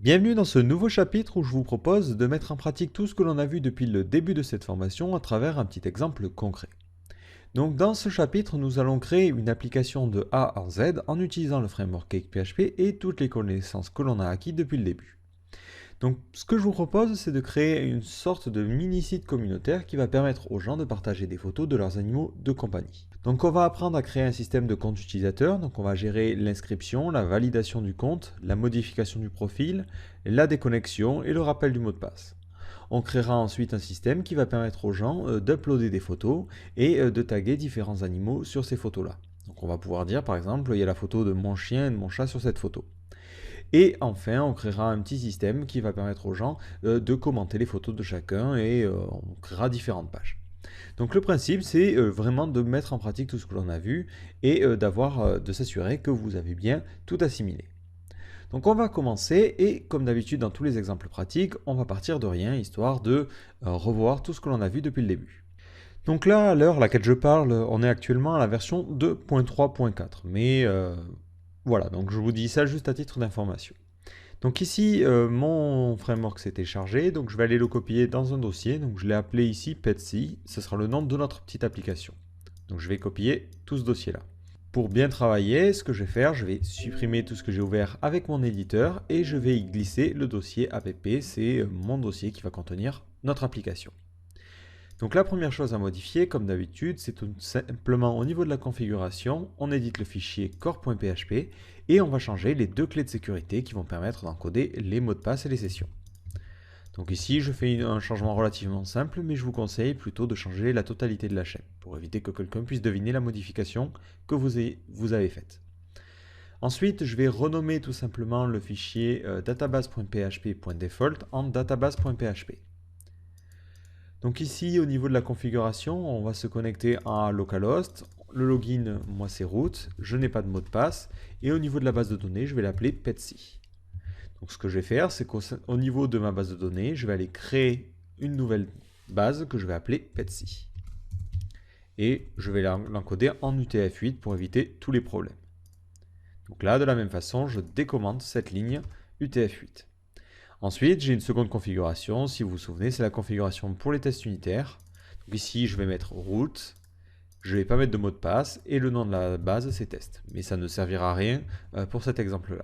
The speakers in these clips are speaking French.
Bienvenue dans ce nouveau chapitre où je vous propose de mettre en pratique tout ce que l'on a vu depuis le début de cette formation à travers un petit exemple concret. Donc dans ce chapitre, nous allons créer une application de A à Z en utilisant le framework CakePHP et toutes les connaissances que l'on a acquis depuis le début. Donc ce que je vous propose, c'est de créer une sorte de mini-site communautaire qui va permettre aux gens de partager des photos de leurs animaux de compagnie. Donc on va apprendre à créer un système de compte utilisateur, donc on va gérer l'inscription, la validation du compte, la modification du profil, la déconnexion et le rappel du mot de passe. On créera ensuite un système qui va permettre aux gens d'uploader des photos et de taguer différents animaux sur ces photos-là. Donc on va pouvoir dire par exemple, il y a la photo de mon chien et de mon chat sur cette photo. Et enfin, on créera un petit système qui va permettre aux gens de commenter les photos de chacun et on créera différentes pages. Donc le principe, c'est vraiment de mettre en pratique tout ce que l'on a vu et de s'assurer que vous avez bien tout assimilé. Donc on va commencer et comme d'habitude dans tous les exemples pratiques, on va partir de rien histoire de revoir tout ce que l'on a vu depuis le début. Donc là, à l'heure à laquelle je parle, on est actuellement à la version 2.3.4. Mais voilà, donc je vous dis ça juste à titre d'information. Donc ici, mon framework s'est téléchargé, donc je vais aller le copier dans un dossier. Donc je l'ai appelé ici Petsy, ce sera le nom de notre petite application. Donc je vais copier tout ce dossier-là. Pour bien travailler, ce que je vais faire, je vais supprimer tout ce que j'ai ouvert avec mon éditeur et je vais y glisser le dossier app, c'est mon dossier qui va contenir notre application. Donc la première chose à modifier, comme d'habitude, c'est tout simplement au niveau de la configuration, on édite le fichier core.php et on va changer les deux clés de sécurité qui vont permettre d'encoder les mots de passe et les sessions. Donc ici, je fais un changement relativement simple, mais je vous conseille plutôt de changer la totalité de la chaîne pour éviter que quelqu'un puisse deviner la modification que vous avez faite. Ensuite, je vais renommer tout simplement le fichier database.php.default en database.php. Donc ici, au niveau de la configuration, on va se connecter à localhost. Le login, moi c'est root, je n'ai pas de mot de passe. Et au niveau de la base de données, je vais l'appeler Petsy. Donc ce que je vais faire, c'est qu'au niveau de ma base de données, je vais aller créer une nouvelle base que je vais appeler Petsy. Et je vais l'encoder en UTF-8 pour éviter tous les problèmes. Donc là, de la même façon, je décommande cette ligne UTF-8. Ensuite, j'ai une seconde configuration, si vous vous souvenez, c'est la configuration pour les tests unitaires. Donc ici, je vais mettre root, je ne vais pas mettre de mot de passe, et le nom de la base, c'est test. Mais ça ne servira à rien pour cet exemple-là.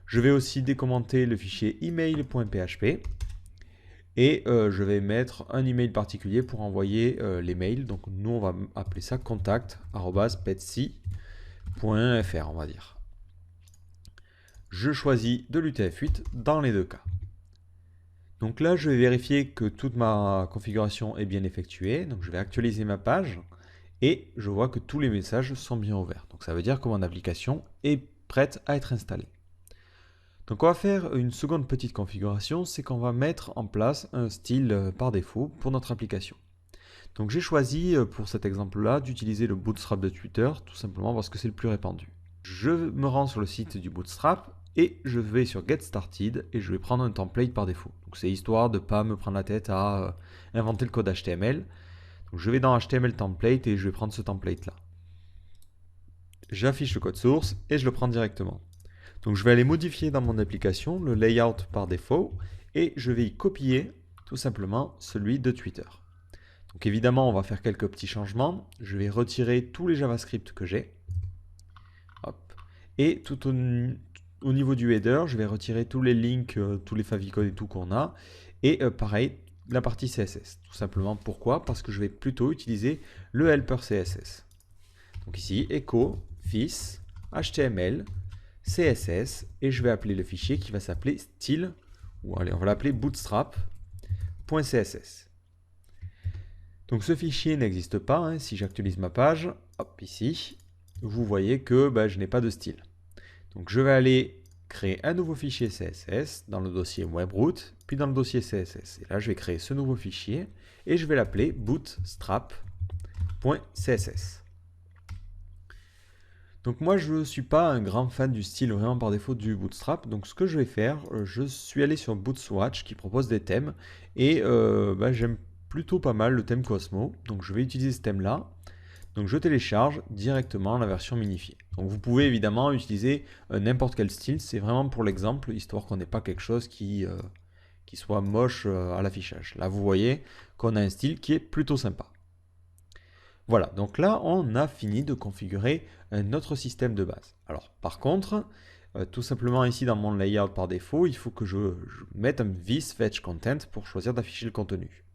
Je vais aussi décommenter le fichier email.php, et je vais mettre un email particulier pour envoyer les mails. Donc nous, on va appeler ça contact@petsy.fr, on va dire. Je choisis de l'UTF-8 dans les deux cas. Donc là, je vais vérifier que toute ma configuration est bien effectuée. Donc je vais actualiser ma page et je vois que tous les messages sont bien ouverts. Donc ça veut dire que mon application est prête à être installée. Donc on va faire une seconde petite configuration, c'est qu'on va mettre en place un style par défaut pour notre application. Donc j'ai choisi pour cet exemple-là d'utiliser le Bootstrap de Twitter, tout simplement parce que c'est le plus répandu. Je me rends sur le site du Bootstrap et je vais sur Get Started et je vais prendre un template par défaut. Donc c'est histoire de ne pas me prendre la tête à inventer le code HTML. Donc je vais dans HTML template et je vais prendre ce template là. J'affiche le code source et je le prends directement. Donc je vais aller modifier dans mon application le layout par défaut et je vais y copier tout simplement celui de Twitter. Donc évidemment on va faire quelques petits changements. Je vais retirer tous les JavaScript que j'ai. Hop. Et tout au niveau du header, je vais retirer tous les links, tous les favicons et tout qu'on a. Et pareil, la partie CSS. Tout simplement pourquoi? Parce que je vais plutôt utiliser le helper CSS. Donc ici, echo, fis, HTML, CSS, et je vais appeler le fichier qui va s'appeler style, ou allez, on va l'appeler bootstrap.css. Donc ce fichier n'existe pas, hein. Si j'actualise ma page, hop, ici, vous voyez que je n'ai pas de style. Donc je vais aller créer un nouveau fichier CSS dans le dossier webroot, puis dans le dossier CSS. Et là, je vais créer ce nouveau fichier et je vais l'appeler bootstrap.css. Donc moi, je ne suis pas un grand fan du style vraiment par défaut du Bootstrap. Donc ce que je vais faire, je suis allé sur Bootswatch qui propose des thèmes et j'aime plutôt pas mal le thème Cosmo. Donc je vais utiliser ce thème-là. Donc je télécharge directement la version minifiée. Donc vous pouvez évidemment utiliser n'importe quel style, c'est vraiment pour l'exemple, histoire qu'on n'ait pas quelque chose qui soit moche à l'affichage. Là vous voyez qu'on a un style qui est plutôt sympa. Voilà, donc là on a fini de configurer notre système de base. Alors par contre, tout simplement ici dans mon layout par défaut, il faut que je mette un vis fetch content pour choisir d'afficher le contenu.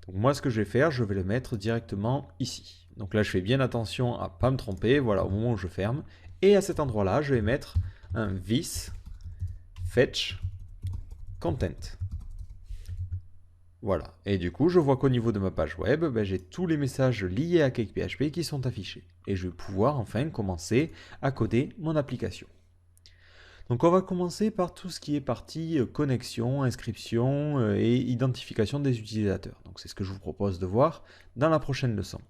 Donc moi ce que je vais faire, je vais le mettre directement ici. Donc là je fais bien attention à ne pas me tromper, voilà, au moment où je ferme. Et à cet endroit là, je vais mettre un vis fetch content. Voilà, et du coup je vois qu'au niveau de ma page web, j'ai tous les messages liés à CakePHP qui sont affichés. Et je vais pouvoir enfin commencer à coder mon application. Donc on va commencer par tout ce qui est partie connexion, inscription et identification des utilisateurs. Donc c'est ce que je vous propose de voir dans la prochaine leçon.